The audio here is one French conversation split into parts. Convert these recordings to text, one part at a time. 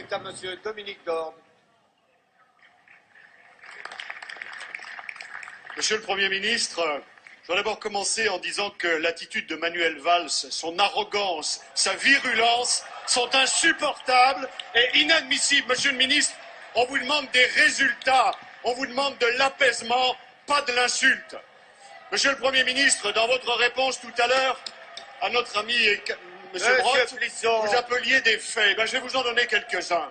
est à Monsieur Dominique Dorn. Monsieur le Premier ministre, je vais d'abord commencer en disant que l'attitude de Manuel Valls, son arrogance, sa virulence sont insupportables et inadmissibles. Monsieur le ministre, on vous demande des résultats, on vous demande de l'apaisement, pas de l'insulte. Monsieur le Premier ministre, dans votre réponse tout à l'heure à notre ami Monsieur Brottes, vous appeliez des faits. Je vais vous en donner quelques-uns.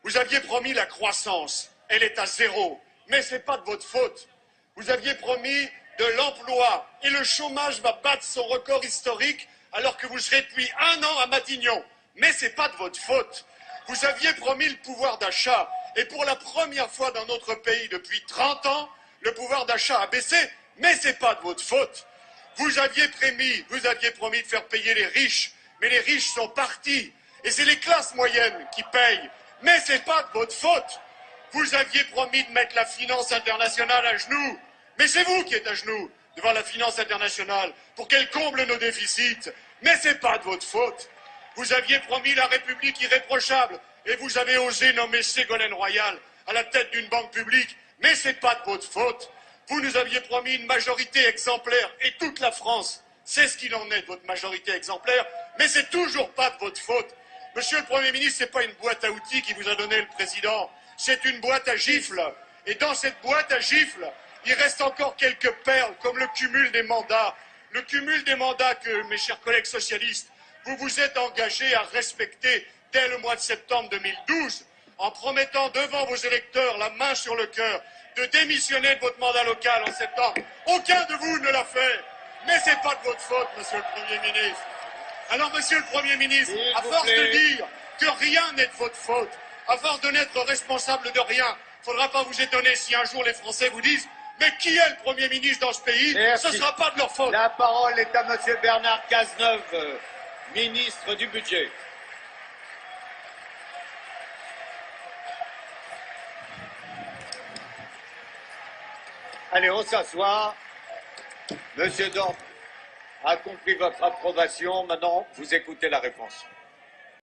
Vous aviez promis la croissance, elle est à 0, mais ce n'est pas de votre faute. Vous aviez promis de l'emploi et le chômage va battre son record historique alors que vous serez depuis 1 an à Matignon. Mais ce n'est pas de votre faute. Vous aviez promis le pouvoir d'achat et pour la première fois dans notre pays depuis 30 ans, le pouvoir d'achat a baissé, mais ce n'est pas de votre faute. Vous aviez promis de faire payer les riches, mais les riches sont partis et c'est les classes moyennes qui payent. Mais ce n'est pas de votre faute. Vous aviez promis de mettre la finance internationale à genoux. Mais c'est vous qui êtes à genoux devant la finance internationale pour qu'elle comble nos déficits. Mais ce n'est pas de votre faute. Vous aviez promis la République irréprochable et vous avez osé nommer Ségolène Royal à la tête d'une banque publique. Mais ce n'est pas de votre faute. Vous nous aviez promis une majorité exemplaire et toute la France sait ce qu'il en est de votre majorité exemplaire. Mais c'est toujours pas de votre faute. Monsieur le Premier ministre, ce n'est pas une boîte à outils qui vous a donné le président. C'est une boîte à gifles. Et dans cette boîte à gifles, il reste encore quelques perles, comme le cumul des mandats. Le cumul des mandats que, mes chers collègues socialistes, vous vous êtes engagés à respecter dès le mois de septembre 2012, en promettant devant vos électeurs, la main sur le cœur, de démissionner de votre mandat local en septembre. Aucun de vous ne l'a fait. Mais ce n'est pas de votre faute, monsieur le Premier ministre. Alors, monsieur le Premier ministre, à force de dire que rien n'est de votre faute, à force de n'être responsable de rien, il ne faudra pas vous étonner si un jour les Français vous disent « Mais qui est le Premier ministre dans ce pays ?» Ce ne sera pas de leur faute. La parole est à monsieur Bernard Cazeneuve, ministre du Budget. Allez, on s'assoit. Monsieur Dorn a compris votre approbation. Maintenant, vous écoutez la réponse.